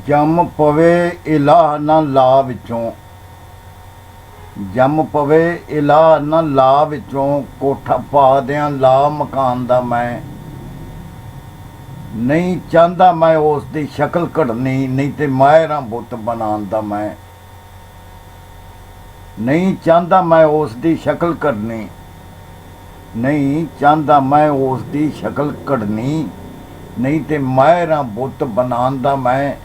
ਜੰਮ ਪਵੇ ਇਲਾਹ ਨਾ ਲਾ ਵਿੱਚੋਂ, ਜੰਮ ਪਵੇ ਇਲਾਹ ਨਾ ਲਾ ਵਿੱਚੋਂ, ਕੋਠਾ ਪਾ ਦਿਆਂ ਲਾ ਮਕਾਨ ਦਾ ਮੈਂ। ਨਹੀਂ ਚਾਹੁੰਦਾ ਮੈਂ ਉਸ ਦੀ ਸ਼ਕਲ ਘੜਨੀ, ਨਹੀਂ ਤੇ ਮਾਹਿਰਾਂ ਬੁੱਤ ਬਣਾਉਣ ਦਾ ਮੈਂ। ਨਹੀਂ ਚਾਹੁੰਦਾ ਮੈਂ ਉਸ ਦੀ ਸ਼ਕਲ ਘੜਨੀ, ਨਹੀਂ ਚਾਹੁੰਦਾ ਮੈਂ ਉਸ ਦੀ ਸ਼ਕਲ ਘੜਨੀ, ਨਹੀਂ ਤੇ ਮਾਹਿਰਾਂ ਬੁੱਤ ਬਣਾਉਣ ਦਾ ਮੈਂ।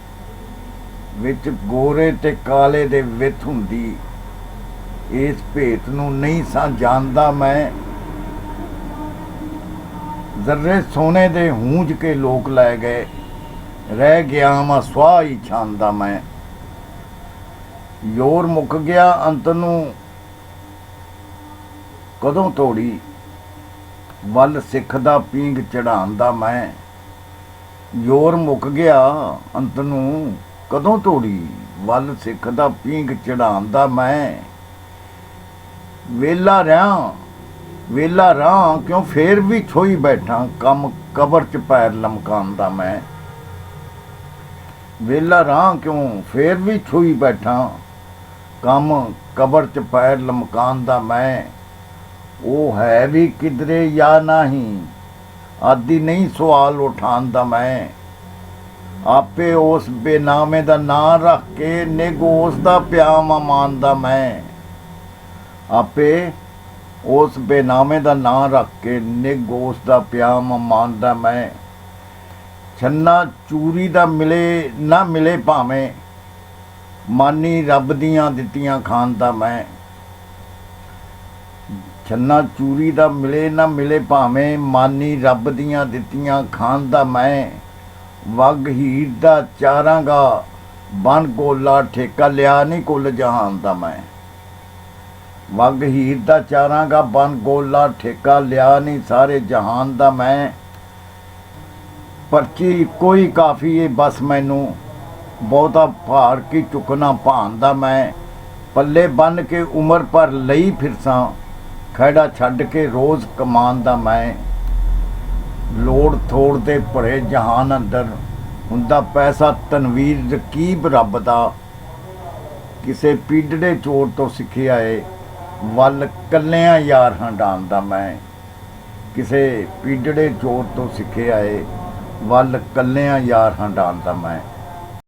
ਵਿੱਚ ਗੋਰੇ ਤੇ ਕਾਲੇ ਦੇ ਵਿੱਥ ਹੁੰਦੀ, ਇਸ ਭੇਤ ਨੂੰ ਨਹੀਂ ਸਾਂ ਜਾਣਦਾ ਮੈਂ। ਜ਼ਰਰੇ ਸੋਨੇ ਦੇ ਹੂੰਝ ਕੇ ਲੋਕ ਲੈ ਗਏ, ਰਹਿ ਗਿਆ ਵਾਂ ਸਵਾਹ ਹੀ ਛਾਨਦਾ ਮੈਂ। ਯੋਰ ਮੁੱਕ ਗਿਆ ਅੰਤ ਨੂੰ ਕਦੋਂ ਤੋੜੀ, ਵੱਲ ਸਿੱਖ ਦਾ ਪੀਂਘ ਚੜ੍ਹਾਉਣ ਦਾ ਮੈਂ। ਯੋਰ ਮੁੱਕ ਗਿਆ ਅੰਤ ਨੂੰ ਕਦੋਂ ਤੋੜੀ, ਵੱਲ ਸਿੱਖ ਦਾ ਪੀਂਘ ਚੜ੍ਹਾਉਣ ਦਾ ਮੈਂ। ਵੇਲਾ ਰਾਂ ਕਿਉਂ ਫੇਰ ਵੀ ਛੋਈ ਬੈਠਾ, ਕੰਮ ਕਬਰ 'ਚ ਪੈਰ ਲਮਕਾਉਣ ਦਾ ਮੈਂ। ਵੇਲਾ ਰਾਂ ਕਿਉਂ ਫੇਰ ਵੀ ਛੋਈ ਬੈਠਾ, ਕੰਮ ਕਬਰ 'ਚ ਪੈਰ ਲਮਕਾਉਣ ਦਾ ਮੈਂ। ਉਹ ਹੈ ਵੀ ਕਿਧਰੇ ਜਾਂ ਨਹੀਂ, ਆਦਿ ਨਹੀਂ ਸਵਾਲ ਉਠਾਉਣ ਦਾ ਮੈਂ। ਆਪੇ ਉਸ ਬੇਨਾਮੇ ਦਾ ਨਾਂ ਰੱਖ ਕੇ ਨਿੱਘ ਉਸ ਦਾ ਪਿਆਮਾ ਮਾਨਦਾ ਮੈਂ। ਆਪੇ ਉਸ ਬੇਨਾਮੇ ਦਾ ਨਾਂ ਰੱਖ ਕੇ ਨਿੱਘ ਉਸ ਦਾ ਪਿਆਮਾ ਮਾਨਦਾ ਮੈਂ। ਛੰਨਾ ਚੂਰੀ ਦਾ ਮਿਲੇ ਨਾ ਮਿਲੇ ਭਾਵੇਂ, ਮਾਨੀ ਰੱਬ ਦੀਆਂ ਦਿੱਤੀਆਂ ਖਾਣ ਦਾ ਮੈਂ। ਛੰਨਾ ਚੂਰੀ ਦਾ ਮਿਲੇ ਨਾ ਮਿਲੇ ਭਾਵੇਂ, ਮਾਨੀ ਰੱਬ ਦੀਆਂ ਦਿੱਤੀਆਂ ਖਾਣ ਦਾ ਮੈਂ। ਵਗ ਹੀਰ ਦਾ ਚਾਰਾਂਗਾ ਬਨ ਗੋਲਾ, ਠੇਕਾ ਲਿਆ ਨਹੀਂ ਕੁੱਲ ਜਹਾਨ ਦਾ ਮੈਂ। ਵਗ ਹੀਰ ਦਾ ਚਾਰਾਂਗਾ ਬਨ ਗੋਲਾ, ਠੇਕਾ ਲਿਆ ਨਹੀਂ ਸਾਰੇ ਜਹਾਨ ਦਾ ਮੈਂ। ਪਰਚੀ ਕੋਈ ਕਾਫੀ ਏ ਬਸ ਮੈਨੂੰ, ਬਹੁਤਾ ਭਾਰ ਕੀ ਚੁੱਕਣਾ ਭਾਨ ਦਾ ਮੈਂ। ਪੱਲੇ ਬੰਨ ਕੇ ਉਮਰ ਭਰ ਲਈ ਫਿਰਸਾਂ, ਖਹਿੜਾ ਛੱਡ ਕੇ ਰੋਜ਼ ਕਮਾਨ ਦਾ ਮੈਂ। ਲੋੜ ਥੋੜ ਦੇ ਭਰੇ ਜਹਾਨ ਅੰਦਰ, ਹੁੰਦਾ ਪੈਸਾ ਤਨਵੀਰ ਰਕੀਬ ਰੱਬ ਦਾ। ਕਿਸੇ ਪੀੜੜੇ ਚੋਰ ਤੋਂ ਸਿੱਖਿਆ ਏ, ਵੱਲ ਕੱਲਿਆਂ ਯਾਰ ਹੰਡਾਉਣ ਦਾ ਮੈਂ। ਕਿਸੇ ਪੀੜੜੇ ਚੋਰ ਤੋਂ ਸਿੱਖਿਆ ਏ, ਵੱਲ ਕੱਲਿਆਂ ਯਾਰ ਹੰਡਾਉਣ ਦਾ ਮੈਂ।